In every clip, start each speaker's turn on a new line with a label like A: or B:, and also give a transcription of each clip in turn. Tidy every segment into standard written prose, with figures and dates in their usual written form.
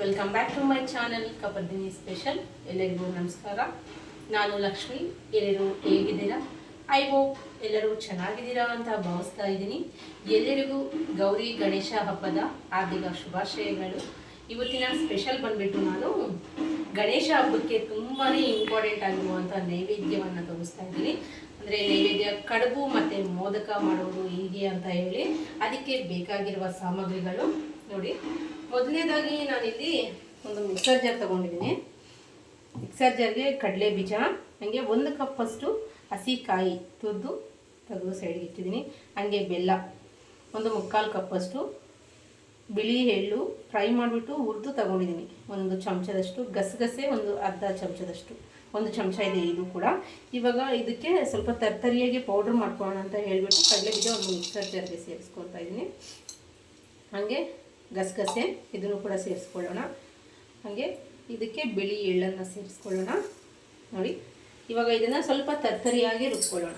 A: Welcome back to my channel Kapardini special. ಎಲ್ಲರಿಗೂ ನಮಸ್ಕಾರ. ನಾನು ಲಕ್ಷ್ಮಿ. ಎಲ್ಲರೂ ಹೇಗಿದ್ದೀರಾ? ಐ ಹೋಪ್ ಎಲ್ಲರೂ ಚೆನ್ನಾಗಿದ್ದೀರಾ ಅಂತ ಭಾವಿಸ್ತಾ ಇದ್ದೀನಿ. ಎಲ್ಲರಿಗೂ ಗೌರಿ ಗಣೇಶ ಹಬ್ಬದ ಹಾರ್ದಿಕ ಶುಭಾಶಯಗಳು. ಇವತ್ತಿನ ಸ್ಪೆಷಲ್ ಬಂದುಬಿಟ್ಟು ನಾನು ಗಣೇಶ ಹಬ್ಬಕ್ಕೆ ತುಂಬಾ ಇಂಪಾರ್ಟೆಂಟ್ ಆಗಿರುವಂಥ ನೈವೇದ್ಯವನ್ನು ತೋರಿಸ್ತಾ ಇದ್ದೀನಿ. ಅಂದರೆ ನೈವೇದ್ಯ ಕಡುಬು ಮತ್ತು ಮೋದಕ ಮಾಡೋದು ಹೇಗೆ ಅಂತ ಹೇಳಿ ಅದಕ್ಕೆ ಬೇಕಾಗಿರುವ ಸಾಮಗ್ರಿಗಳು ನೋಡಿ. ಮೊದಲನೇದಾಗಿ ನಾನಿಲ್ಲಿ ಒಂದು ಮಿಕ್ಸರ್ ಜಾರ್ ತೊಗೊಂಡಿದ್ದೀನಿ. ಮಿಕ್ಸರ್ ಜಾರ್ಗೆ ಕಡಲೆ ಬೀಜ, ಹಾಗೆ 1 ಕಪ್ಪಷ್ಟು ಹಸಿ ಕಾಯಿ ತೆಗೆದು ಸೈಡ್ಗೆ ಇಟ್ಟಿದ್ದೀನಿ. ಹಾಗೆ ಬೆಲ್ಲ 1/4 ಕಪ್ಪಷ್ಟು, ಬಿಳಿ ಎಳ್ಳು ಫ್ರೈ ಮಾಡಿಬಿಟ್ಟು ಹುರಿದು ತಗೊಂಡಿದ್ದೀನಿ 1 ಚಮಚದಷ್ಟು, ಗಸಗಸೆ ಒಂದು ಅರ್ಧ ಚಮಚದಷ್ಟು, 1 ಚಮಚ ಇದೆ ಇದು ಕೂಡ. ಇವಾಗ ಇದಕ್ಕೆ ಸ್ವಲ್ಪ ತರ್ತರಿಯಾಗಿ ಪೌಡ್ರ್ ಮಾಡ್ಕೊಳ್ಳೋಣ ಅಂತ ಹೇಳಿಬಿಟ್ಟು ಕಡಲೆ ಬೀಜ ಒಂದು ಮಿಕ್ಸರ್ ಜಾರ್ಗೆ ಸೇರಿಸ್ಕೊಳ್ತಾ ಇದ್ದೀನಿ. ಹಾಗೆ ಗಸಗಸೆ ಇದನ್ನು ಕೂಡ ಸೇರಿಸ್ಕೊಳ್ಳೋಣ. ಹಾಗೆ ಇದಕ್ಕೆ ಬಿಳಿ ಎಳ್ಳನ್ನು ಸೇರಿಸ್ಕೊಳ್ಳೋಣ. ನೋಡಿ, ಇವಾಗ ಇದನ್ನು ಸ್ವಲ್ಪ ತರ್ತರಿಯಾಗಿ ರುಬ್ಕೊಳ್ಳೋಣ.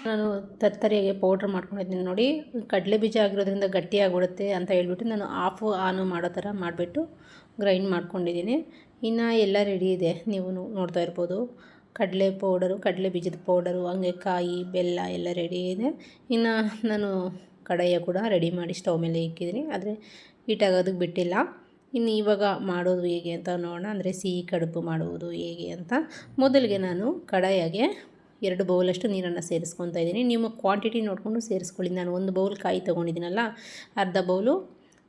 A: ನಾನು ತರ್ತರಿಯಾಗಿ ಪೌಡ್ರ್ ಮಾಡ್ಕೊಂಡಿದ್ದೀನಿ ನೋಡಿ. ಕಡಲೆ ಬೀಜ ಆಗಿರೋದ್ರಿಂದ ಗಟ್ಟಿಯಾಗ್ಬಿಡುತ್ತೆ ಅಂತ ಹೇಳ್ಬಿಟ್ಟು ನಾನು ಆನ್ ಮಾಡೋ ಥರ ಮಾಡಿಬಿಟ್ಟು ಗ್ರೈಂಡ್ ಮಾಡ್ಕೊಂಡಿದ್ದೀನಿ. ಇನ್ನು ಎಲ್ಲ ರೆಡಿ ಇದೆ, ನೀವು ನೋಡ್ತಾ ಇರ್ಬೋದು. ಕಡಲೆ ಪೌಡರು, ಕಡಲೆ ಬೀಜದ ಪೌಡರು, ಹಾಗೆ ಕಾಯಿ, ಬೆಲ್ಲ ಎಲ್ಲ ರೆಡಿ ಇದೆ. ಇನ್ನು ನಾನು ಕಡಾಯ ಕೂಡ ರೆಡಿ ಮಾಡಿ ಸ್ಟವ್ ಮೇಲೆ ಇಕ್ಕಿದ್ದೀನಿ, ಆದರೆ ಹೀಟಾಗೋದಕ್ಕೆ ಬಿಟ್ಟಿಲ್ಲ. ಇನ್ನು ಇವಾಗ ಮಾಡೋದು ಹೇಗೆ ಅಂತ ನೋಡೋಣ. ಅಂದರೆ ಸಿಹಿ ಕಡುಬು ಮಾಡುವುದು ಹೇಗೆ ಅಂತ. ಮೊದಲಿಗೆ ನಾನು ಕಡಾಯಿಗೆ 2 ಬೌಲಷ್ಟು ನೀರನ್ನು ಸೇರಿಸ್ಕೊತಾ ಇದ್ದೀನಿ. ನಿಮ್ಮ ಕ್ವಾಂಟಿಟಿ ನೋಡಿಕೊಂಡು ಸೇರಿಸ್ಕೊಳ್ಳಿ. ನಾನು 1 ಬೌಲ್ ಕಾಯಿ ತೊಗೊಂಡಿದ್ದೀನಲ್ಲ, ಅರ್ಧ ಬೌಲು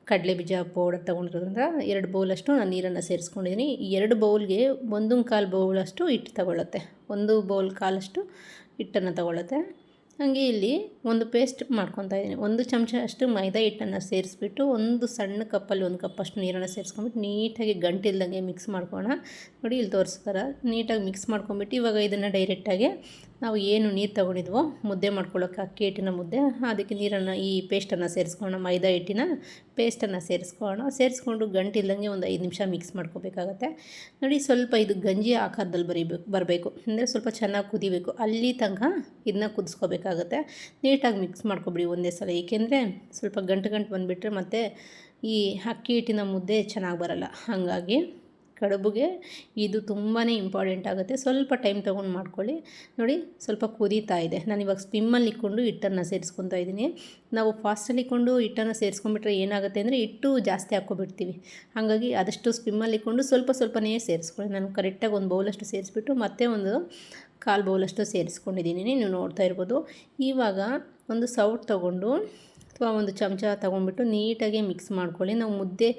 A: ಕಡಲೆ ಬೀಜ ಪೌಡರ್ ತೊಗೊಂಡಿರೋದ್ರಿಂದ 2 ಬೌಲಷ್ಟು ನಾನು ನೀರನ್ನು ಸೇರಿಸ್ಕೊಂಡಿದ್ದೀನಿ. 2 ಬೌಲ್ಗೆ 1.25 ಬೌಲಷ್ಟು ಹಿಟ್ಟು ತಗೊಳ್ಳುತ್ತೆ, 1 ಬೌಲ್ ಕಾಲಷ್ಟು ಹಿಟ್ಟನ್ನು ತಗೊಳ್ಳುತ್ತೆ. ಹಾಗೆ ಇಲ್ಲಿ ಒಂದು ಪೇಸ್ಟ್ ಮಾಡ್ಕೊತಾ ಇದ್ದೀನಿ. 1 ಚಮಚ ಅಷ್ಟು ಮೈದಾ ಹಿಟ್ಟನ್ನು ಸೇರಿಸ್ಬಿಟ್ಟು 1 ಸಣ್ಣ ಕಪ್ಪಲ್ಲಿ 1 ಕಪ್ಪಷ್ಟು ನೀರನ್ನು ಸೇರಿಸ್ಕೊಂಬಿಟ್ಟು ನೀಟಾಗಿ ಗಂಟಿಲ್ದಂಗೆ ಮಿಕ್ಸ್ ಮಾಡ್ಕೊಳ್ಳೋಣ. ನೋಡಿ, ಇಲ್ಲಿ ತೋರಿಸ್ತಾರ ನೀಟಾಗಿ ಮಿಕ್ಸ್ ಮಾಡ್ಕೊಂಬಿಟ್ಟು ಇವಾಗ ಇದನ್ನು ಡೈರೆಕ್ಟಾಗಿ ನಾವು ಏನು ನೀರು ತೊಗೊಂಡಿದ್ವೋ ಮುದ್ದೆ ಮಾಡ್ಕೊಳ್ಳೋಕೆ ಅಕ್ಕಿ ಹಿಟ್ಟಿನ ಮುದ್ದೆ, ಅದಕ್ಕೆ ನೀರನ್ನು ಈ ಪೇಸ್ಟನ್ನು ಸೇರಿಸ್ಕೊಳ್ಳೋಣ. ಮೈದಾ ಹಿಟ್ಟಿನ ಪೇಸ್ಟನ್ನು ಸೇರಿಸ್ಕೊಂಡು ಗಂಟಿಲ್ದಂಗೆ ಒಂದು 5 ನಿಮಿಷ ಮಿಕ್ಸ್ ಮಾಡ್ಕೋಬೇಕಾಗತ್ತೆ. ನೋಡಿ, ಸ್ವಲ್ಪ ಇದು ಗಂಜಿ ಆಕಾರದಲ್ಲಿ ಬರಬೇಕು, ಅಂದರೆ ಸ್ವಲ್ಪ ಚೆನ್ನಾಗಿ ಕುದಿಬೇಕು. ಅಲ್ಲಿ ತನಕ ಇದನ್ನ ಕುದಿಸ್ಕೋಬೇಕಾಗತ್ತೆ. ನೀಟಾಗಿ ಮಿಕ್ಸ್ ಮಾಡ್ಕೊಬಿಡಿ ಒಂದೇ ಸಲ, ಏಕೆಂದರೆ ಸ್ವಲ್ಪ ಗಂಟು ಬಂದುಬಿಟ್ರೆ ಮತ್ತು ಈ ಅಕ್ಕಿ ಹಿಟ್ಟಿನ ಮುದ್ದೆ ಚೆನ್ನಾಗಿ ಬರಲ್ಲ. ಹಾಗಾಗಿ ಕಡುಬಿಗೆ ಇದು ತುಂಬಾ ಇಂಪಾರ್ಟೆಂಟ್ ಆಗುತ್ತೆ. ಸ್ವಲ್ಪ ಟೈಮ್ ತೊಗೊಂಡು ಮಾಡ್ಕೊಳ್ಳಿ. ನೋಡಿ, ಸ್ವಲ್ಪ ಕುದೀತಾ ಇದೆ. ನಾನಿವಾಗ ಸ್ಪಿಮ್ಮಲ್ಲಿ ಇಟ್ಕೊಂಡು ಹಿಟ್ಟನ್ನು ಸೇರಿಸ್ಕೊತಾ ಇದ್ದೀನಿ. ನಾವು ಫಾಸ್ಟಲ್ಲಿ ಇಟ್ಕೊಂಡು ಹಿಟ್ಟನ್ನು ಸೇರಿಸ್ಕೊಂಡ್ಬಿಟ್ರೆ ಏನಾಗುತ್ತೆ ಅಂದರೆ ಹಿಟ್ಟು ಜಾಸ್ತಿ ಹಾಕ್ಕೊಬಿಡ್ತೀವಿ. ಹಾಗಾಗಿ ಆದಷ್ಟು ಸ್ಪಿಮ್ಮಲ್ಲಿ ಇಟ್ಕೊಂಡು ಸ್ವಲ್ಪನೇ ಸೇರಿಸ್ಕೊಳ್ಳಿ. ನಾನು ಕರೆಕ್ಟಾಗಿ 1 ಬೌಲಷ್ಟು ಸೇರಿಸ್ಬಿಟ್ಟು ಮತ್ತೆ ಒಂದು 1/4 ಬೌಲಷ್ಟು ಸೇರಿಸ್ಕೊಂಡಿದ್ದೀನಿ, ನೀವು ನೋಡ್ತಾ ಇರ್ಬೋದು. ಇವಾಗ ಒಂದು ಸೌಟ್ ತೊಗೊಂಡು ಅಥವಾ 1 ಚಮಚ ತೊಗೊಂಡ್ಬಿಟ್ಟು ನೀಟಾಗಿ ಮಿಕ್ಸ್ ಮಾಡ್ಕೊಳ್ಳಿ. ನಾವು ಮುದ್ದೆ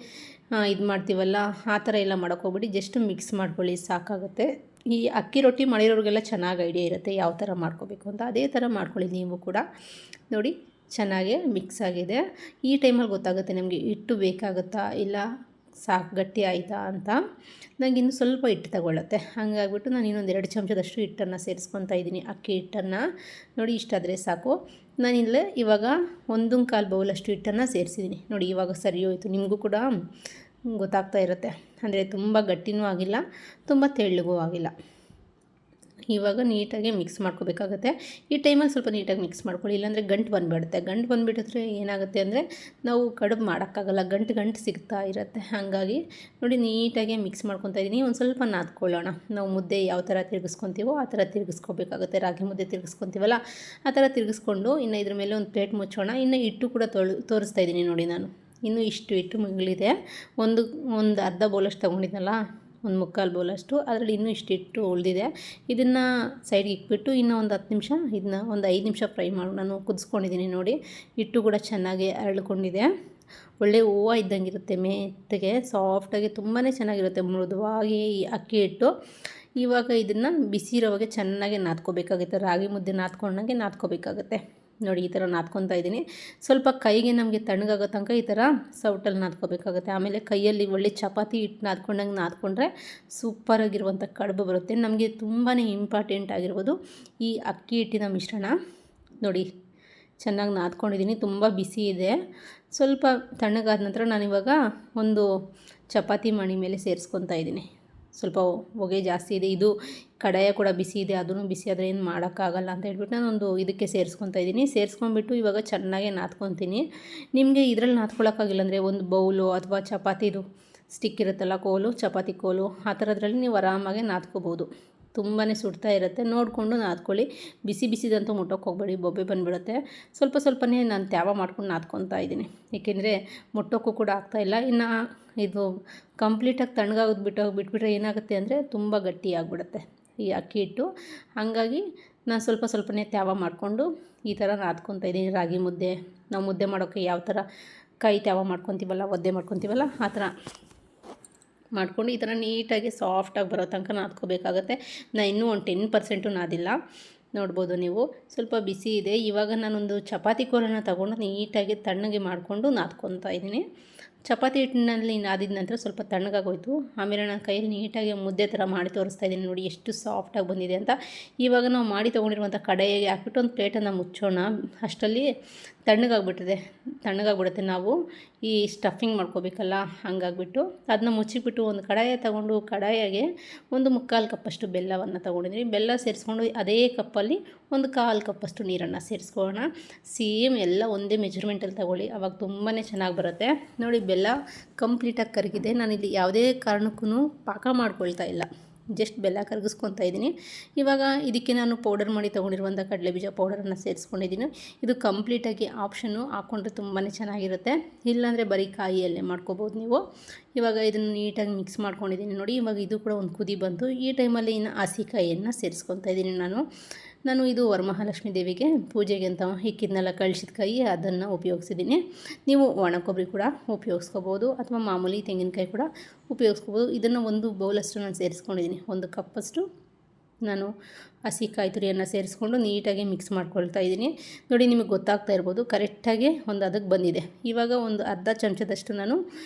A: ಇದು ಮಾಡ್ತೀವಲ್ಲ, ಆ ಥರ ಎಲ್ಲ ಮಾಡೋಕ್ಕೋಗ್ಬಿಡಿ, ಜಸ್ಟ್ ಮಿಕ್ಸ್ ಮಾಡ್ಕೊಳ್ಳಿ ಸಾಕಾಗುತ್ತೆ. ಈ ಅಕ್ಕಿ ರೊಟ್ಟಿ ಮಾಡಿರೋರಿಗೆಲ್ಲ ಚೆನ್ನಾಗಿ ಐಡಿಯಾ ಇರುತ್ತೆ ಯಾವ ಥರ ಮಾಡ್ಕೋಬೇಕು ಅಂತ. ಅದೇ ಥರ ಮಾಡ್ಕೊಳ್ಳಿ ನೀವು ಕೂಡ. ನೋಡಿ, ಚೆನ್ನಾಗೇ ಮಿಕ್ಸ್ ಆಗಿದೆ. ಈ ಟೈಮಲ್ಲಿ ಗೊತ್ತಾಗುತ್ತೆ ನಮಗೆ ಹಿಟ್ಟು ಬೇಕಾಗುತ್ತಾ ಇಲ್ಲ ಸಾಕು ಗಟ್ಟಿ ಆಯಿತಾ ಅಂತ. ನನಗೆ ಇನ್ನೂ ಸ್ವಲ್ಪ ಹಿಟ್ಟು ತಗೊಳ್ಳುತ್ತೆ. ಹಾಗಾಗ್ಬಿಟ್ಟು ನಾನು ಇನ್ನೊಂದು 2 ಚಮಚದಷ್ಟು ಹಿಟ್ಟನ್ನು ಸೇರಿಸ್ಕೊತಾ ಇದ್ದೀನಿ, ಅಕ್ಕಿ ಹಿಟ್ಟನ್ನು. ನೋಡಿ, ಇಷ್ಟಾದರೆ ಸಾಕು. ನಾನಿಲ್ಲೇ ಇವಾಗ 1.25 ಬೌಲಷ್ಟು ಹಿಟ್ಟನ್ನು ಸೇರಿಸಿದ್ದೀನಿ. ನೋಡಿ, ಇವಾಗ ಸರಿ ಹೋಯಿತು. ನಿಮಗೂ ಕೂಡ ಗೊತ್ತಾಗ್ತಾ ಇರುತ್ತೆ. ಅಂದರೆ ತುಂಬ ಗಟ್ಟಿನೂ ಆಗಿಲ್ಲ, ತುಂಬ ತೆಳ್ಳಗೂ ಆಗಿಲ್ಲ. ಇವಾಗ ನೀಟಾಗಿ ಮಿಕ್ಸ್ ಮಾಡ್ಕೋಬೇಕಾಗುತ್ತೆ. ಈ ಟೈಮಲ್ಲಿ ಸ್ವಲ್ಪ ನೀಟಾಗಿ ಮಿಕ್ಸ್ ಮಾಡ್ಕೊಳ್ಳಿ, ಇಲ್ಲಾಂದರೆ ಗಂಟು ಬಂದುಬಿಡುತ್ತೆ ಏನಾಗುತ್ತೆ ಅಂದರೆ ನಾವು ಕಡುಬು ಮಾಡೋಕ್ಕಾಗಲ್ಲ, ಗಂಟು ಸಿಗ್ತಾ ಇರುತ್ತೆ. ಹಾಗಾಗಿ ನೋಡಿ, ನೀಟಾಗಿ ಮಿಕ್ಸ್ ಮಾಡ್ಕೊತಾ ಇದ್ದೀನಿ. ಒಂದು ಸ್ವಲ್ಪ ನಾದ್ಕೊಳ್ಳೋಣ. ನಾವು ಮುದ್ದೆ ಯಾವ ಥರ ತಿರುಗಿಸ್ಕೊತೀವೋ ಆ ಥರ ತಿರುಗಿಸ್ಕೋಬೇಕಾಗುತ್ತೆ. ರಾಗಿ ಮುದ್ದೆ ತಿರುಗಿಸ್ಕೊತೀವಲ್ಲ ಆ ಥರ ತಿರುಗಿಸ್ಕೊಂಡು ಇನ್ನು ಇದ್ರ ಮೇಲೆ ಒಂದು ಪ್ಲೇಟ್ ಮುಚ್ಚೋಣ. ಇನ್ನು ಹಿಟ್ಟು ಕೂಡ ತೋರಿಸ್ತಾ ಇದ್ದೀನಿ ನೋಡಿ. ನಾನು ಇನ್ನೂ ಇಷ್ಟು ಹಿಟ್ಟು ಮುಗಿಲಿದೆ. ಒಂದು ಅರ್ಧ ಬೌಲಷ್ಟು ತೊಗೊಂಡಿದ್ನಲ್ಲ, 1/4 ಬೌಲಷ್ಟು, ಅದರಲ್ಲಿ ಇನ್ನೂ ಇಷ್ಟು ಹಿಟ್ಟು ಉಳಿದಿದೆ. ಇದನ್ನು ಸೈಡ್ಗೆ ಇಟ್ಬಿಟ್ಟು ಇನ್ನೂ ಒಂದು 10 ನಿಮಿಷ ಇದನ್ನ ಒಂದು 5 ನಿಮಿಷ ಫ್ರೈ ಮಾಡಿ ನಾನು ಕುದಿಸ್ಕೊಂಡಿದ್ದೀನಿ. ನೋಡಿ, ಹಿಟ್ಟು ಕೂಡ ಚೆನ್ನಾಗಿ ಅರಳ್ಕೊಂಡಿದೆ. ಒಳ್ಳೆ ಹೂವು ಇದ್ದಂಗೆ ಇರುತ್ತೆ, ಮೆತ್ತಗೆ ಸಾಫ್ಟಾಗಿ ತುಂಬಾ ಚೆನ್ನಾಗಿರುತ್ತೆ, ಮೃದುವಾಗಿ ಈ ಅಕ್ಕಿ ಹಿಟ್ಟು. ಇವಾಗ ಇದನ್ನು ಬಿಸಿ ಇರೋವಾಗೆ ಚೆನ್ನಾಗಿ ನಾದ್ಕೋಬೇಕಾಗುತ್ತೆ. ರಾಗಿ ಮುದ್ದೆ ನಾದ್ಕೊಂಡಂಗೆ ನಾದ್ಕೋಬೇಕಾಗುತ್ತೆ. ನೋಡಿ, ಈ ಥರ ನಾದ್ಕೊತಾ ಇದ್ದೀನಿ. ಸ್ವಲ್ಪ ಕೈಗೆ ನಮಗೆ ತಣ್ಣಗಾಗೋ ತನಕ ಈ ಥರ ಸೌಟಲ್ಲಿ ನಾದ್ಕೋಬೇಕಾಗುತ್ತೆ. ಆಮೇಲೆ ಕೈಯಲ್ಲಿ ಒಳ್ಳೆ ಚಪಾತಿ ಹಿಟ್ಟು ನಾದ್ಕೊಂಡ್ರೆ ಸೂಪರಾಗಿರುವಂಥ ಕಡುಬು ಬರುತ್ತೆ. ನಮಗೆ ತುಂಬಾ ಇಂಪಾರ್ಟೆಂಟ್ ಆಗಿರ್ಬೋದು ಈ ಅಕ್ಕಿ ಹಿಟ್ಟಿನ ಮಿಶ್ರಣ. ನೋಡಿ, ಚೆನ್ನಾಗಿ ನಾದ್ಕೊಂಡಿದ್ದೀನಿ, ತುಂಬ ಬಿಸಿ ಇದೆ. ಸ್ವಲ್ಪ ತಣ್ಣಗಾದ ನಂತರ ನಾನಿವಾಗ ಒಂದು ಚಪಾತಿ ಮಣಿ ಮೇಲೆ ಸೇರಿಸ್ಕೊತಾ ಇದ್ದೀನಿ. ಸ್ವಲ್ಪ ಹೊಗೆ ಜಾಸ್ತಿ ಇದೆ, ಇದು ಕಡಾಯ ಕೂಡ ಬಿಸಿ ಇದೆ, ಅದನ್ನು ಬಿಸಿ ಆದರೆ ಏನು ಮಾಡೋಕ್ಕಾಗಲ್ಲ ಅಂತ ಹೇಳ್ಬಿಟ್ಟು ನಾನೊಂದು ಇದಕ್ಕೆ ಸೇರಿಸ್ಕೊತಾ ಇದ್ದೀನಿ. ಸೇರಿಸ್ಕೊಂಡ್ಬಿಟ್ಟು ಇವಾಗ ಚೆನ್ನಾಗೆ ನಾದ್ಕೊತೀನಿ. ನಿಮಗೆ ಇದರಲ್ಲಿ ನಾದ್ಕೊಳ್ಳೋಕ್ಕಾಗಿಲ್ಲ ಅಂದರೆ ಒಂದು ಬೌಲು ಅಥವಾ ಚಪಾತಿದು ಸ್ಟಿಕ್ ಇರುತ್ತಲ್ಲ, ಕೋಲು, ಚಪಾತಿ ಕೋಲು, ಆ ಥರದ್ರಲ್ಲಿ ನೀವು ಆರಾಮಾಗಿ ನಾದ್ಕೋಬೋದು. ತುಂಬಾ ಸುಡ್ತಾ ಇರುತ್ತೆ, ನೋಡಿಕೊಂಡು ನಾದ್ಕೊಳ್ಳಿ. ಬಿಸಿ ಬಿಸಿದಂತೂ ಮುಟ್ಟೋಕ್ಕೆ ಹೋಗಬೇಡಿ, ಬೊಬ್ಬೆ ಬಂದುಬಿಡುತ್ತೆ. ಸ್ವಲ್ಪನೇ ನಾನು ತ್ಯಾವ ಮಾಡ್ಕೊಂಡು ನಾದ್ಕೊತಾ ಇದ್ದೀನಿ, ಏಕೆಂದರೆ ಮುಟ್ಟೋಕ್ಕೂ ಕೂಡ ಆಗ್ತಾಯಿಲ್ಲ. ಇನ್ನು ಇದು ಕಂಪ್ಲೀಟಾಗಿ ತಣ್ಣಗಾಗೋದು ಬಿಟ್ಬಿಟ್ರೆ ಏನಾಗುತ್ತೆ ಅಂದರೆ ತುಂಬ ಗಟ್ಟಿಯಾಗಿಬಿಡುತ್ತೆ ಈ ಅಕ್ಕಿ ಹಿಟ್ಟು. ಹಾಗಾಗಿ ನಾನು ಸ್ವಲ್ಪನೇ ತ್ಯಾವ ಮಾಡಿಕೊಂಡು ಈ ಥರ ನಾದ್ಕೊತಾ ಇದ್ದೀನಿ. ರಾಗಿ ಮುದ್ದೆ ನಾವು ಮುದ್ದೆ ಮಾಡೋಕ್ಕೆ ಯಾವ ಥರ ಕೈ ತ್ಯಾವ ಮಾಡ್ಕೊತೀವಲ್ಲ, ಒದ್ದೆ ಮಾಡ್ಕೊತೀವಲ್ಲ, ಆ ಥರ ಮಾಡ್ಕೊಂಡು ಈ ಥರ ನೀಟಾಗಿ ಸಾಫ್ಟಾಗಿ ಬರೋ ತನಕ ನಾದ್ಕೋಬೇಕಾಗತ್ತೆ. ನಾನು ಇನ್ನೂ ಒಂದು 10% ನಾದಿಲ್ಲ, ನೋಡ್ಬೋದು ನೀವು. ಸ್ವಲ್ಪ ಬಿಸಿ ಇದೆ. ಇವಾಗ ನಾನೊಂದು ಚಪಾತಿ ಕೋಲನ್ನು ತಗೊಂಡು ನೀಟಾಗಿ ತಣ್ಣಗೆ ಮಾಡಿಕೊಂಡು ನಾದ್ಕೊತಾ ಇದ್ದೀನಿ. ಚಪಾತಿ ಹಿಟ್ಟಿನಲ್ಲಿ ನಾದಿದ ನಂತರ ಸ್ವಲ್ಪ ತಣ್ಣಗಾಗೋಯ್ತು. ಆಮೇಲೆ ನಾನು ಕೈಯಲ್ಲಿ ನೀಟಾಗಿ ಮುದ್ದೆ ಥರ ಮಾಡಿ ತೋರಿಸ್ತಾ ಇದ್ದೀನಿ, ನೋಡಿ ಎಷ್ಟು ಸಾಫ್ಟಾಗಿ ಬಂದಿದೆ ಅಂತ. ಇವಾಗ ನಾವು ಮಾಡಿ ತೊಗೊಂಡಿರುವಂಥ ಕಡಾಯಿಗೆ ಹಾಕ್ಬಿಟ್ಟು ಒಂದು ಪ್ಲೇಟನ್ನು ಮುಚ್ಚೋಣ. ಅಷ್ಟರಲ್ಲಿ ತಣ್ಣಗಾಗ್ಬಿಡುತ್ತೆ. ನಾವು ಈ ಸ್ಟಫಿಂಗ್ ಮಾಡ್ಕೋಬೇಕಲ್ಲ, ಹಂಗಾಗ್ಬಿಟ್ಟು ಅದನ್ನ ಮುಚ್ಚಿಬಿಟ್ಟು ಒಂದು ಕಡಾಯ ತೊಗೊಂಡು ಕಡಾಯಿಗೆ ಒಂದು 3/4 ಕಪ್ಪಷ್ಟು ಬೆಲ್ಲವನ್ನು ತೊಗೊಂಡಿದ್ದೀನಿ. ಬೆಲ್ಲ ಸೇರಿಸ್ಕೊಂಡು ಅದೇ ಕಪ್ಪಲ್ಲಿ ಒಂದು 1/4 ಕಪ್ಪಷ್ಟು ನೀರನ್ನು ಸೇರಿಸ್ಕೊಳ್ಳೋಣ. ಸೇಮ್ ಎಲ್ಲ ಒಂದೇ ಮೆಜರ್ಮೆಂಟಲ್ಲಿ ತಗೊಳ್ಳಿ, ಆವಾಗ ತುಂಬಾ ಚೆನ್ನಾಗಿ ಬರುತ್ತೆ. ನೋಡಿ ಬೆಲ್ಲ ಕಂಪ್ಲೀಟಾಗಿ ಕರಗಿದೆ. ನಾನಿಲ್ಲಿ ಯಾವುದೇ ಕಾರಣಕ್ಕೂ ಪಾಕ ಮಾಡ್ಕೊಳ್ತಾ ಇಲ್ಲ, ಜಸ್ಟ್ ಬೆಲ್ಲ ಕರಗಿಸ್ಕೊತಾ ಇದ್ದೀನಿ. ಇವಾಗ ಇದಕ್ಕೆ ನಾನು ಪೌಡರ್ ಮಾಡಿ ತೊಗೊಂಡಿರುವಂಥ ಕಡಲೆಬೀಜ ಪೌಡರನ್ನು ಸೇರಿಸ್ಕೊಂಡಿದ್ದೀನಿ. ಇದು ಕಂಪ್ಲೀಟಾಗಿ ಆಪ್ಷನ್ನು, ಹಾಕ್ಕೊಂಡ್ರೆ ತುಂಬಾ ಚೆನ್ನಾಗಿರುತ್ತೆ. ಇಲ್ಲಾಂದರೆ ಬರೀ ಕಾಯಿಯಲ್ಲೇ ಮಾಡ್ಕೋಬೋದು ನೀವು. ಇವಾಗ ಇದನ್ನು ನೀಟಾಗಿ ಮಿಕ್ಸ್ ಮಾಡ್ಕೊಂಡಿದ್ದೀನಿ ನೋಡಿ. ಇವಾಗ ಇದು ಕೂಡ ಒಂದು ಕುದಿ ಬಂತು. ಈ ಟೈಮಲ್ಲಿ ಇನ್ನು ಹಸಿಕಾಯಿಯನ್ನು ಸೇರಿಸ್ಕೊತಾ ಇದ್ದೀನಿ ನಾನು ಇದು ವರಮಹಾಲಕ್ಷ್ಮೀ ದೇವಿಗೆ ಪೂಜೆಗೆ ಅಂತ ಹಿಕ್ಕಿದ್ನೆಲ್ಲ ಕಳಿಸಿದ ಕಾಯಿ, ಅದನ್ನು ಉಪಯೋಗಿಸಿದ್ದೀನಿ. ನೀವು ಒಣ ಕೊಬ್ಬರಿ ಕೂಡ ಉಪಯೋಗಿಸ್ಕೋಬೋದು ಅಥವಾ ಮಾಮೂಲಿ ತೆಂಗಿನಕಾಯಿ ಕೂಡ ಉಪಯೋಗಿಸ್ಕೋಬೋದು. ಇದನ್ನು ಒಂದು ಬೌಲಷ್ಟು ನಾನು ಸೇರಿಸ್ಕೊಂಡಿದ್ದೀನಿ. 1 ಕಪ್ಪಷ್ಟು ನಾನು ಹಸಿ ಕಾಯಿ ತುರಿಯನ್ನು ಸೇರಿಸ್ಕೊಂಡು ನೀಟಾಗಿ ಮಿಕ್ಸ್ ಮಾಡ್ಕೊಳ್ತಾ ಇದ್ದೀನಿ. ನೋಡಿ ನಿಮಗೆ ಗೊತ್ತಾಗ್ತಾ ಇರ್ಬೋದು, ಕರೆಕ್ಟಾಗಿ ಒಂದು ಅದಕ್ಕೆ ಬಂದಿದೆ. ಇವಾಗ ಒಂದು ಅರ್ಧ ಚಮಚದಷ್ಟು ನಾನು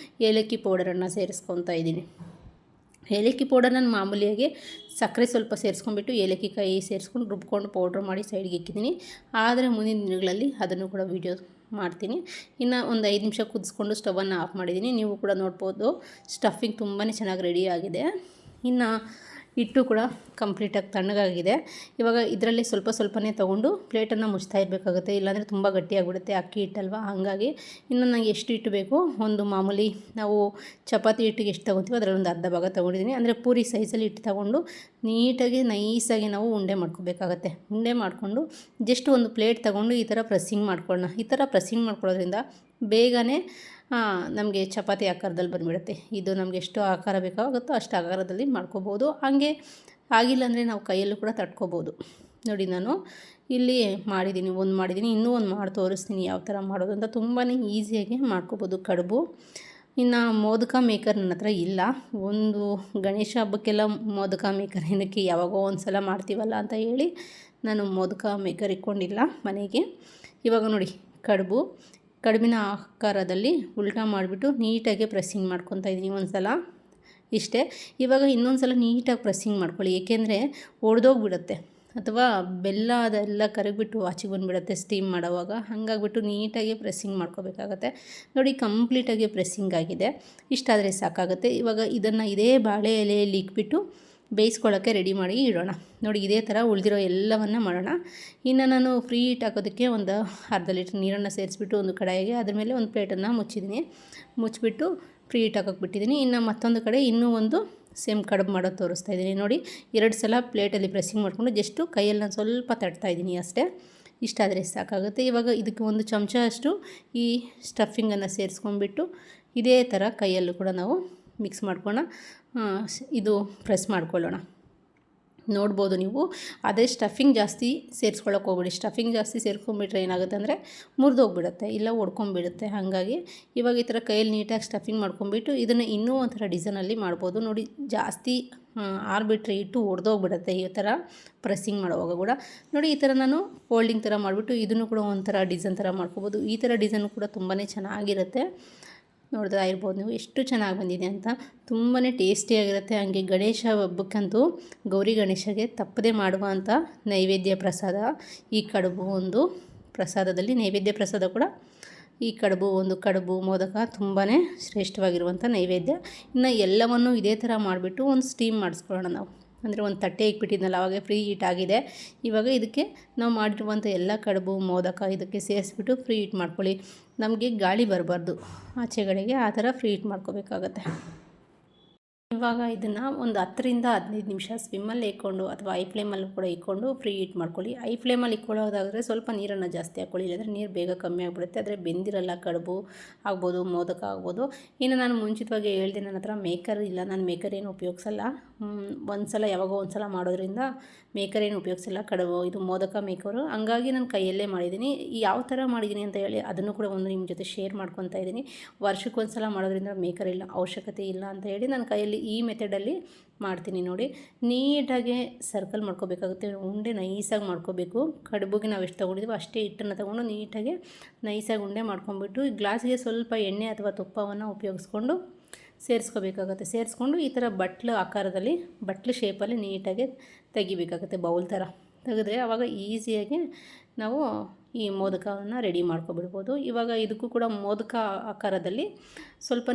A: ಏಲಕ್ಕಿ ಪೌಡರನ್ನು ಸೇರಿಸ್ಕೊತಾ ಇದ್ದೀನಿ. ಏಲಕ್ಕಿ ಪೌಡರ್ ನಾನು ಮಾಮೂಲಿಯಾಗಿ ಸಕ್ಕರೆ ಸ್ವಲ್ಪ ಸೇರಿಸ್ಕೊಂಡ್ಬಿಟ್ಟು ಏಲಕ್ಕಿ ಕಾಯಿ ಸೇರಿಸ್ಕೊಂಡು ರುಬ್ಕೊಂಡು ಪೌಡ್ರ್ ಮಾಡಿ ಸೈಡ್ಗೆ ಇಕ್ಕಿದ್ದೀನಿ. ಆದರೆ ಮುಂದಿನ ದಿನಗಳಲ್ಲಿ ಅದನ್ನು ಕೂಡ ವೀಡಿಯೋ ಮಾಡ್ತೀನಿ. ಇನ್ನು ಒಂದು 5 ನಿಮಿಷ ಕುದಿಸ್ಕೊಂಡು ಸ್ಟವನ್ನು ಆಫ್ ಮಾಡಿದ್ದೀನಿ. ನೀವು ಕೂಡ ನೋಡ್ಬೋದು, ಸ್ಟಫಿಂಗ್ ತುಂಬಾ ಚೆನ್ನಾಗಿ ರೆಡಿ ಆಗಿದೆ. ಇನ್ನು ಹಿಟ್ಟು ಕೂಡ ಕಂಪ್ಲೀಟಾಗಿ ತಣ್ಣಗಾಗಿದೆ. ಇವಾಗ ಇದರಲ್ಲಿ ಸ್ವಲ್ಪನೇ ತೊಗೊಂಡು ಪ್ಲೇಟನ್ನು ಮುಚ್ತಾ ಇರಬೇಕಾಗುತ್ತೆ, ಇಲ್ಲಾಂದರೆ ತುಂಬ ಗಟ್ಟಿಯಾಗಿಬಿಡುತ್ತೆ ಅಕ್ಕಿ ಹಿಟ್ಟಲ್ವ. ಹಾಗಾಗಿ ಇನ್ನು ನನಗೆ ಎಷ್ಟು ಹಿಟ್ಟು ಬೇಕು, ಒಂದು ಮಾಮೂಲಿ ನಾವು ಚಪಾತಿ ಹಿಟ್ಟಿಗೆ ಎಷ್ಟು ತೊಗೊತೀವೋ ಅದರಲ್ಲಿ ಒಂದು ಅರ್ಧ ಭಾಗ ತೊಗೊಂಡಿದ್ದೀನಿ. ಅಂದರೆ ಪೂರಿ ಸೈಜಲ್ಲಿ ಹಿಟ್ಟು ತೊಗೊಂಡು ನೀಟಾಗಿ ನೈಸಾಗಿ ನಾವು ಉಂಡೆ ಮಾಡ್ಕೋಬೇಕಾಗತ್ತೆ. ಉಂಡೆ ಮಾಡಿಕೊಂಡು ಜಸ್ಟ್ ಒಂದು ಪ್ಲೇಟ್ ತೊಗೊಂಡು ಈ ಥರ ಪ್ರೆಸ್ಸಿಂಗ್ ಮಾಡ್ಕೊಳ್ಳೋಣ. ಈ ಥರ ಪ್ರೆಸ್ಸಿಂಗ್ ಮಾಡ್ಕೊಳ್ಳೋದ್ರಿಂದ ಬೇಗನೆ ನಮಗೆ ಚಪಾತಿ ಆಕಾರದಲ್ಲಿ ಬಂದುಬಿಡುತ್ತೆ. ಇದು ನಮಗೆ ಎಷ್ಟು ಆಕಾರ ಬೇಕಾಗುತ್ತೋ ಅಷ್ಟು ಆಕಾರದಲ್ಲಿ ಮಾಡ್ಕೋಬೋದು. ಹಾಗೆ ಆಗಿಲ್ಲ ಅಂದರೆ ನಾವು ಕೈಯಲ್ಲೂ ಕೂಡ ತಟ್ಕೋಬೋದು. ನೋಡಿ ನಾನು ಇಲ್ಲಿ ಮಾಡಿದ್ದೀನಿ, ಇನ್ನೂ ಒಂದು ಮಾಡಿ ತೋರಿಸ್ತೀನಿ ಯಾವ ಥರ ಮಾಡೋದು ಅಂತ. ತುಂಬಾ ಈಸಿಯಾಗಿ ಮಾಡ್ಕೋಬೋದು ಕಡುಬು. ಇನ್ನು ಮೋದಕ ಮೇಕರ್ ನನ್ನ ಹತ್ರ ಇಲ್ಲ. ಒಂದು ಗಣೇಶ ಹಬ್ಬಕ್ಕೆಲ್ಲ ಮೋದಕ ಮೇಕರ್ ಏನಕ್ಕೆ, ಯಾವಾಗೋ ಒಂದು ಸಲ ಮಾಡ್ತೀವಲ್ಲ ಅಂತ ಹೇಳಿ ನಾನು ಮೋದಕ ಮೇಕರ್ ಇಟ್ಕೊಂಡಿಲ್ಲ ಮನೆಗೆ. ಇವಾಗ ನೋಡಿ ಕಡುಬಿನ ಆಕಾರದಲ್ಲಿ ಉಲ್ಟಾ ಮಾಡಿಬಿಟ್ಟು ನೀಟಾಗಿ ಪ್ರೆಸ್ಸಿಂಗ್ ಮಾಡ್ಕೊತಾ ಇದ್ದೀನಿ ಒಂದು ಸಲ. ಇಷ್ಟೇ. ಇವಾಗ ಇನ್ನೊಂದು ಸಲ ನೀಟಾಗಿ ಪ್ರೆಸ್ಸಿಂಗ್ ಮಾಡ್ಕೊಳ್ಳಿ, ಏಕೆಂದರೆ ಒಡೆದೋಗ್ಬಿಡುತ್ತೆ ಅಥವಾ ಬೆಲ್ಲ ಅದೆಲ್ಲ ಕರಗಿಬಿಟ್ಟು ಆಚೆಗೆ ಬಂದುಬಿಡುತ್ತೆ ಸ್ಟೀಮ್ ಮಾಡೋವಾಗ. ಹಾಗಾಗ್ಬಿಟ್ಟು ನೀಟಾಗಿ ಪ್ರೆಸ್ಸಿಂಗ್ ಮಾಡ್ಕೋಬೇಕಾಗತ್ತೆ. ನೋಡಿ ಕಂಪ್ಲೀಟಾಗಿ ಪ್ರೆಸ್ಸಿಂಗ್ ಆಗಿದೆ. ಇಷ್ಟಾದರೆ ಸಾಕಾಗುತ್ತೆ. ಇವಾಗ ಇದನ್ನು ಇದೇ ಬಾಳೆ ಎಲೆಯಲ್ಲಿ ಇಕ್ಬಿಟ್ಟು ಬೇಯಿಸ್ಕೊಳ್ಳೋಕ್ಕೆ ರೆಡಿ ಮಾಡಿ ಇಡೋಣ. ನೋಡಿ ಇದೇ ಥರ ಉಳಿದಿರೋ ಎಲ್ಲವನ್ನು ಮಾಡೋಣ. ಇನ್ನು ನಾನು ಫ್ರೀ ಹೀಟ್ ಹಾಕೋದಕ್ಕೆ ಒಂದು ಅರ್ಧ ಲೀಟ್ರ್ ನೀರನ್ನು ಸೇರಿಸ್ಬಿಟ್ಟು ಒಂದು ಕಡಾಯಿಗೆ ಅದ್ರ ಮೇಲೆ ಒಂದು ಪ್ಲೇಟನ್ನು ಮುಚ್ಚಿಬಿಟ್ಟು ಫ್ರೀ ಹೀಟ್ ಹಾಕೋಕ್ಕೆ ಬಿಟ್ಟಿದ್ದೀನಿ. ಇನ್ನು ಮತ್ತೊಂದು ಕಡೆ ಇನ್ನೂ ಒಂದು ಸೇಮ್ ಕಡುಬು ಮಾಡೋದು ತೋರಿಸ್ತಾ ಇದ್ದೀನಿ. ನೋಡಿ 2 ಸಲ ಪ್ಲೇಟಲ್ಲಿ ಪ್ರೆಸ್ಸಿಂಗ್ ಮಾಡಿಕೊಂಡು ಜಸ್ಟು ಕೈಯಲ್ಲಿ ನಾನು ಸ್ವಲ್ಪ ತಟ್ತಾ ಇದ್ದೀನಿ ಅಷ್ಟೇ. ಇಷ್ಟಾದರೆ ಸಾಕಾಗುತ್ತೆ. ಇವಾಗ ಇದಕ್ಕೆ 1 ಚಮಚ ಅಷ್ಟು ಈ ಸ್ಟಫಿಂಗನ್ನು ಸೇರಿಸ್ಕೊಂಡ್ಬಿಟ್ಟು ಇದೇ ಥರ ಕೈಯಲ್ಲೂ ಕೂಡ ನಾವು ಮಿಕ್ಸ್ ಮಾಡ್ಕೊಳ್ಳೋಣ. ಇದು ಪ್ರೆಸ್ ಮಾಡ್ಕೊಳ್ಳೋಣ. ನೋಡ್ಬೋದು ನೀವು. ಅದೇ ಸ್ಟಫಿಂಗ್ ಜಾಸ್ತಿ ಸೇರಿಸ್ಕೊಳ್ಳೋಕೆ ಹೋಗ್ಬೇಡಿ. ಸ್ಟಫಿಂಗ್ ಜಾಸ್ತಿ ಸೇರ್ಕೊಂಡ್ಬಿಟ್ರೆ ಏನಾಗುತ್ತೆ ಅಂದರೆ ಮುರಿದೋಗ್ಬಿಡುತ್ತೆ, ಇಲ್ಲ ಒಡ್ಕೊಂಡ್ಬಿಡುತ್ತೆ. ಹಾಗಾಗಿ ಇವಾಗ ಈ ಥರ ಕೈಯಲ್ಲಿ ನೀಟಾಗಿ ಸ್ಟಫಿಂಗ್ ಮಾಡ್ಕೊಂಡ್ಬಿಟ್ಟು ಇದನ್ನು ಇನ್ನೂ ಒಂಥರ ಡಿಸೈನಲ್ಲಿ ಮಾಡ್ಬೋದು. ನೋಡಿ ಜಾಸ್ತಿ ಆರಿಬಿಟ್ರೆ ಹಿಟ್ಟು ಒಡೆದೋಗ್ಬಿಡುತ್ತೆ ಈ ಥರ ಪ್ರೆಸ್ಸಿಂಗ್ ಮಾಡುವಾಗ ಕೂಡ. ನೋಡಿ ಈ ಥರ ನಾನು ಫೋಲ್ಡಿಂಗ್ ಥರ ಮಾಡಿಬಿಟ್ಟು ಇದನ್ನು ಕೂಡ ಒಂಥರ ಡಿಸೈನ್ ಥರ ಮಾಡ್ಕೋಬೋದು. ಈ ಥರ ಡಿಸೈನು ಕೂಡ ತುಂಬಾ ಚೆನ್ನಾಗಿರುತ್ತೆ. ನೋಡ್ತಾ ಇರ್ಬೋದು ನೀವು ಎಷ್ಟು ಚೆನ್ನಾಗಿ ಬಂದಿದೆ ಅಂತ. ತುಂಬಾ ಟೇಸ್ಟಿಯಾಗಿರುತ್ತೆ. ಹಾಗೆ ಗಣೇಶ ಹಬ್ಬಕ್ಕಂತೂ ಗೌರಿ ಗಣೇಶಗೆ ತಪ್ಪದೆ ಮಾಡುವಂಥ ನೈವೇದ್ಯ ಪ್ರಸಾದ ಈ ಕಡುಬು. ಒಂದು ಪ್ರಸಾದದಲ್ಲಿ ನೈವೇದ್ಯ ಪ್ರಸಾದ ಕೂಡ ಈ ಕಡುಬು ಮೋದಕ ತುಂಬಾ ಶ್ರೇಷ್ಠವಾಗಿರುವಂಥ ನೈವೇದ್ಯ. ಇನ್ನು ಎಲ್ಲವನ್ನು ಇದೇ ಥರ ಮಾಡಿಬಿಟ್ಟು ಒಂದು ಸ್ಟೀಮ್ ಮಾಡಿಸ್ಕೊಳ್ಳೋಣ ನಾವು. ಅಂದರೆ ಒಂದು ತಟ್ಟೆ ಇಕ್ಬಿಟ್ಟಿದ್ನಲ್ಲ, ಆವಾಗ ಫ್ರೀ ಹೀಟ್ ಆಗಿದೆ. ಇವಾಗ ಇದಕ್ಕೆ ನಾವು ಮಾಡಿರುವಂಥ ಎಲ್ಲ ಕಡುಬು ಮೋದಕ ಇದಕ್ಕೆ ಸೇರಿಸ್ಬಿಟ್ಟು ಫ್ರೀ ಹೀಟ್ ಮಾಡ್ಕೊಳ್ಳಿ. ನಮಗೆ ಗಾಳಿ ಬರಬಾರ್ದು ಆಚೆಗಡೆಗೆ, ಆ ಥರ ಫ್ರೀ ಹೀಟ್ ಮಾಡ್ಕೋಬೇಕಾಗತ್ತೆ. ಇವಾಗ ಇದನ್ನು ಒಂದು 10-15 ನಿಮಿಷ ಸ್ವಿಮ್ಮಲ್ಲಿ ಇಕ್ಕೊಂಡು ಅಥವಾ ಐ ಫ್ಲೇಮಲ್ಲಿ ಕೂಡ ಇಕ್ಕೊಂಡು ಫ್ರೀ ಹೀಟ್ ಮಾಡ್ಕೊಳ್ಳಿ. ಐ ಫ್ಲೇಮಲ್ಲಿ ಇಕ್ಕೊಳ್ಳೋದಾದರೆ ಸ್ವಲ್ಪ ನೀರನ್ನು ಜಾಸ್ತಿ ಹಾಕ್ಕೊಳ್ಳಿ, ಇಲ್ಲಾಂದರೆ ನೀರು ಬೇಗ ಕಮ್ಮಿ ಆಗಿಬಿಡುತ್ತೆ. ಆದರೆ ಬೆಂದಿರಲ್ಲ ಕಡುಬು ಆಗ್ಬೋದು, ಮೋದಕ ಆಗ್ಬೋದು. ಇನ್ನು ನಾನು ಮುಂಚಿತವಾಗಿ ಹೇಳಿದೆ, ನನ್ನ ಹತ್ರ ಮೇಕರ್ ಇಲ್ಲ, ನಾನು ಮೇಕರ್ ಏನು ಉಪಯೋಗಿಸಲ್ಲ. ಯಾವಾಗೋ ಒಂದು ಸಲ ಮಾಡೋದ್ರಿಂದ ಮೇಕರ್ ಏನು ಉಪಯೋಗಿಸಲ್ಲ. ಕಡುಬು ಇದು ಮೋದಕ ಮೇಕರು, ಹಂಗಾಗಿ ನಾನು ಕೈಯಲ್ಲೇ ಮಾಡಿದ್ದೀನಿ. ಯಾವ ಥರ ಮಾಡಿದ್ದೀನಿ ಅಂತ ಹೇಳಿ ಅದನ್ನು ಕೂಡ ಒಂದು ನಿಮ್ಮ ಜೊತೆ ಶೇರ್ ಮಾಡ್ಕೊತಾ ಇದ್ದೀನಿ. ವರ್ಷಕ್ಕೊಂದು ಸಲ ಮಾಡೋದ್ರಿಂದ ಮೇಕರ್ ಇಲ್ಲ ಅವಶ್ಯಕತೆ ಇಲ್ಲ ಅಂತ ಹೇಳಿ ನಾನು ಕೈಯಲ್ಲಿ ಈ ಮೆಥಡಲ್ಲಿ ಮಾಡ್ತೀನಿ. ನೋಡಿ, ನೀಟಾಗಿ ಸರ್ಕಲ್ ಮಾಡ್ಕೋಬೇಕಾಗುತ್ತೆ. ಉಂಡೆ ನೈಸಾಗಿ ಮಾಡ್ಕೋಬೇಕು. ಕಡುಬಿಗೆ ನಾವು ಎಷ್ಟು ತೊಗೊಂಡಿದ್ದೀವೋ ಅಷ್ಟೇ ಹಿಟ್ಟನ್ನು ತೊಗೊಂಡು ನೀಟಾಗಿ ನೈಸಾಗಿ ಉಂಡೆ ಮಾಡ್ಕೊಂಡ್ಬಿಟ್ಟು ಗ್ಲಾಸಿಗೆ ಸ್ವಲ್ಪ ಎಣ್ಣೆ ಅಥವಾ ತುಪ್ಪವನ್ನು ಉಪಯೋಗಿಸ್ಕೊಂಡು ಸೇರಿಸ್ಕೋಬೇಕಾಗತ್ತೆ. ಸೇರಿಸ್ಕೊಂಡು ಈ ಥರ ಬಟ್ಲು ಶೇಪಲ್ಲಿ ನೀಟಾಗಿ ತೆಗಿಬೇಕಾಗುತ್ತೆ. ಬೌಲ್ ಥರ ತೆಗೆದ್ರೆ ಆವಾಗ ಈಸಿಯಾಗಿ ನಾವು ಈ ಮೋದಕವನ್ನು ರೆಡಿ ಮಾಡ್ಕೊಬಿಡ್ಬೋದು. ಇವಾಗ ಇದಕ್ಕೂ ಕೂಡ ಮೋದಕ ಆಕಾರದಲ್ಲಿ ಸ್ವಲ್ಪ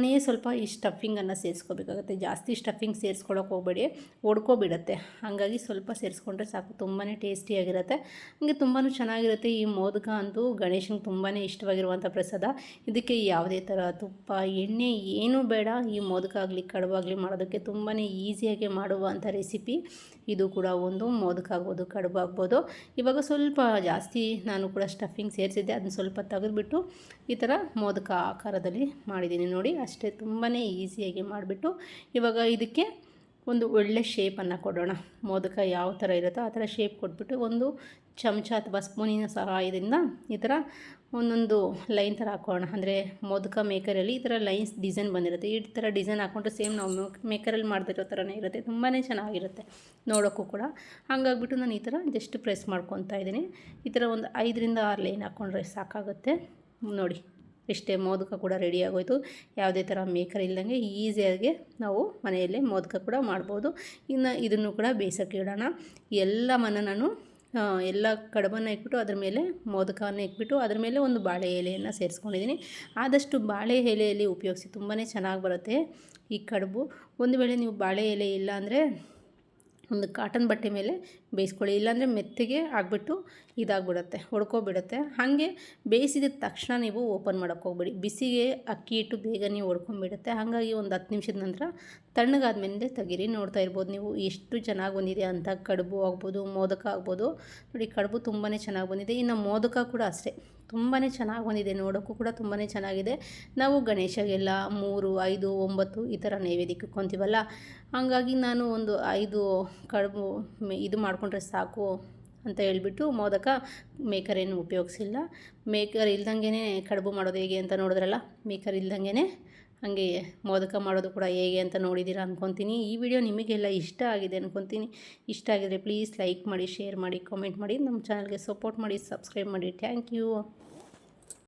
A: ಈ ಸ್ಟಫಿಂಗನ್ನು ಸೇರಿಸ್ಕೋಬೇಕಾಗುತ್ತೆ. ಜಾಸ್ತಿ ಸ್ಟಫಿಂಗ್ ಸೇರಿಸ್ಕೊಳ್ಳೋಕೆ ಹೋಗಬೇಡಿ, ಒಡ್ಕೊಬಿಡತ್ತೆ. ಹಾಗಾಗಿ ಸ್ವಲ್ಪ ಸೇರಿಸ್ಕೊಂಡ್ರೆ ಸಾಕು, ತುಂಬಾ ಟೇಸ್ಟಿಯಾಗಿರುತ್ತೆ. ಹಾಗೆ ತುಂಬಾ ಚೆನ್ನಾಗಿರುತ್ತೆ. ಈ ಮೋದಕ ಅಂತೂ ಗಣೇಶನಿಗೆ ತುಂಬಾ ಇಷ್ಟವಾಗಿರುವಂಥ ಪ್ರಸಾದ. ಇದಕ್ಕೆ ಯಾವುದೇ ಥರ ತುಪ್ಪ ಎಣ್ಣೆ ಏನೂ ಬೇಡ. ಈ ಮೋದಕ ಆಗಲಿ ಕಡುಬಾಗಲಿ ಮಾಡೋದಕ್ಕೆ ತುಂಬಾ ಈಸಿಯಾಗಿ ಮಾಡುವಂಥ ರೆಸಿಪಿ ಇದು ಕೂಡ. ಒಂದು ಮೋದಕ ಆಗ್ಬೋದು, ಕಡುಬು ಆಗ್ಬೋದು. ಇವಾಗ ಸ್ವಲ್ಪ ಜಾಸ್ತಿ ನಾನು ಕೂಡ ಸ್ಟಫಿಂಗ್ ಸೇರಿಸಿದ್ದೆ, ಅದನ್ನ ಸ್ವಲ್ಪ ತೆಗೆದುಬಿಟ್ಟು ಈ ಥರ ಮೋದಕ ಆಕಾರದಲ್ಲಿ ಮಾಡಿದ್ದೀನಿ. ನೋಡಿ, ಅಷ್ಟೇ, ತುಂಬಾ ಈಸಿಯಾಗಿ ಮಾಡಿಬಿಟ್ಟು ಇವಾಗ ಇದಕ್ಕೆ ಒಂದು ಒಳ್ಳೆ ಶೇಪನ್ನು ಕೊಡೋಣ. ಮೋದಕ ಯಾವ ಥರ ಇರುತ್ತೋ ಆ ಥರ ಶೇಪ್ ಕೊಟ್ಬಿಟ್ಟು ಒಂದು ಚಮಚ ಅಥವಾ ಸ್ಪೂನಿನ ಸಹಾಯದಿಂದ ಈ ಥರ ಒಂದೊಂದು ಲೈನ್ ಥರ ಹಾಕೋಣ. ಅಂದರೆ ಮೋದಕ ಮೇಕರಲ್ಲಿ ಈ ಥರ ಲೈನ್ಸ್ ಡಿಸೈನ್ ಬಂದಿರುತ್ತೆ. ಈ ಥರ ಡಿಸೈನ್ ಹಾಕ್ಕೊಂಡ್ರೆ ಸೇಮ್ ನಾವು ಮೇಕರಲ್ಲಿ ಮಾಡ್ದಿರೋ ಥರನೇ ಇರುತ್ತೆ. ತುಂಬಾ ಚೆನ್ನಾಗಿರುತ್ತೆ ನೋಡೋಕ್ಕೂ ಕೂಡ. ಹಾಗಾಗ್ಬಿಟ್ಟು ನಾನು ಈ ಥರ ಜಸ್ಟ್ ಪ್ರೆಸ್ ಮಾಡ್ಕೊತಾ ಇದ್ದೀನಿ. ಈ ಥರ ಒಂದು 5-6 ಲೈನ್ ಹಾಕ್ಕೊಂಡ್ರೆ ಸಾಕಾಗುತ್ತೆ. ನೋಡಿ, ಇಷ್ಟೇ, ಮೋದಕ ಕೂಡ ರೆಡಿ ಆಗೋಯ್ತು. ಯಾವುದೇ ಥರ ಮೇಕರ್ ಇಲ್ದಂಗೆ ಈಸಿಯಾಗಿ ನಾವು ಮನೆಯಲ್ಲೇ ಮೋದಕ ಕೂಡ ಮಾಡ್ಬೋದು. ಇನ್ನು ಇದನ್ನು ಕೂಡ ಬೇಯಿಸೋಕ್ಕೆ ಇಡೋಣ. ಎಲ್ಲವನ್ನು ನಾನು ಎಲ್ಲ ಕಡುಬನ್ನು ಇಟ್ಬಿಟ್ಟು ಅದ್ರ ಮೇಲೆ ಮೋದಕವನ್ನು ಇಟ್ಬಿಟ್ಟು ಅದ್ರ ಮೇಲೆ ಒಂದು ಬಾಳೆ ಎಲೆಯನ್ನು ಸೇರಿಸ್ಕೊಂಡಿದ್ದೀನಿ. ಆದಷ್ಟು ಬಾಳೆ ಎಲೆಯಲ್ಲಿ ಉಪಯೋಗಿಸಿ, ತುಂಬಾ ಚೆನ್ನಾಗಿ ಬರುತ್ತೆ ಈ ಕಡುಬು. ಒಂದು ವೇಳೆ ನೀವು ಬಾಳೆ ಎಲೆ ಇಲ್ಲ ಅಂದರೆ ಒಂದು ಕಾಟನ್ ಬಟ್ಟೆ ಮೇಲೆ ಬೇಯಿಸ್ಕೊಳ್ಳಿ, ಇಲ್ಲಾಂದರೆ ಮೆತ್ತಗೆ ಆಗಿಬಿಟ್ಟು ಇದಾಗ್ಬಿಡುತ್ತೆ, ಹೊಡ್ಕೊಬಿಡುತ್ತೆ. ಹಾಗೆ ಬೇಯಿಸಿದ ತಕ್ಷಣ ನೀವು ಓಪನ್ ಮಾಡೋಕ್ಕೆ ಹೋಗ್ಬೇಡಿ. ಬಿಸಿಗೆ ಅಕ್ಕಿ ಹಿಟ್ಟು ಬೇಗನೆ ಹೊಡ್ಕೊಂಬಿಡುತ್ತೆ. ಹಾಗಾಗಿ ಒಂದು 10 ನಿಮಿಷದ ನಂತರ ತಣ್ಣಗಾದ್ಮೇಲೆ ತೆಗೀರಿ. ನೋಡ್ತಾ ಇರ್ಬೋದು ನೀವು ಎಷ್ಟು ಚೆನ್ನಾಗಿ ಬಂದಿದೆ ಅಂತ. ಕಡುಬು ಆಗ್ಬೋದು, ಮೋದಕ ಆಗ್ಬೋದು. ನೋಡಿ, ಕಡುಬು ತುಂಬಾ ಚೆನ್ನಾಗಿ ಬಂದಿದೆ. ಇನ್ನು ಮೋದಕ ಕೂಡ ಅಷ್ಟೇ, ತುಂಬಾ ಚೆನ್ನಾಗಿ ಬಂದಿದೆ. ನೋಡೋಕ್ಕೂ ಕೂಡ ತುಂಬಾ ಚೆನ್ನಾಗಿದೆ. ನಾವು ಗಣೇಶಗೆಲ್ಲ 3, 5, 9 ಈ ಥರ ನೈವೇದ್ಯಕ್ಕೆ ಇಕ್ಕೊತೀವಲ್ಲ, ಹಾಗಾಗಿ ನಾನು ಒಂದು 5 ಕಡುಬು ಇದು ಮಾಡಿಕೊಂಡ್ರೆ ಸಾಕು ಅಂತ ಹೇಳ್ಬಿಟ್ಟು ಮೋದಕ ಮೇಕರ್ ಏನು ಉಪಯೋಗಿಸಿಲ್ಲ. ಮೇಕರ್ ಇಲ್ದಂಗೆ ಕಡುಬು ಮಾಡೋದು ಹೇಗೆ ಅಂತ ನೋಡಿದ್ರಲ್ಲ, ಮೇಕರ್ ಇಲ್ದಂಗೆ ಹಾಗೆ ಮೋದಕ ಮಾಡೋದು ಕೂಡ ಹೇಗೆ ಅಂತ ನೋಡಿದ್ದೀರಾ ಅಂದ್ಕೊತೀನಿ. ಈ ವಿಡಿಯೋ ನಿಮಗೆಲ್ಲ ಇಷ್ಟ ಆಗಿದೆ ಅಂದ್ಕೊತೀನಿ. ಇಷ್ಟ ಆಗಿದ್ರೆ ಪ್ಲೀಸ್ ಲೈಕ್ ಮಾಡಿ, ಶೇರ್ ಮಾಡಿ, ಕಾಮೆಂಟ್ ಮಾಡಿ, ನಮ್ಮ ಚಾನಲ್ಗೆ ಸಪೋರ್ಟ್ ಮಾಡಿ, ಸಬ್ಸ್ಕ್ರೈಬ್ ಮಾಡಿ. Thank you.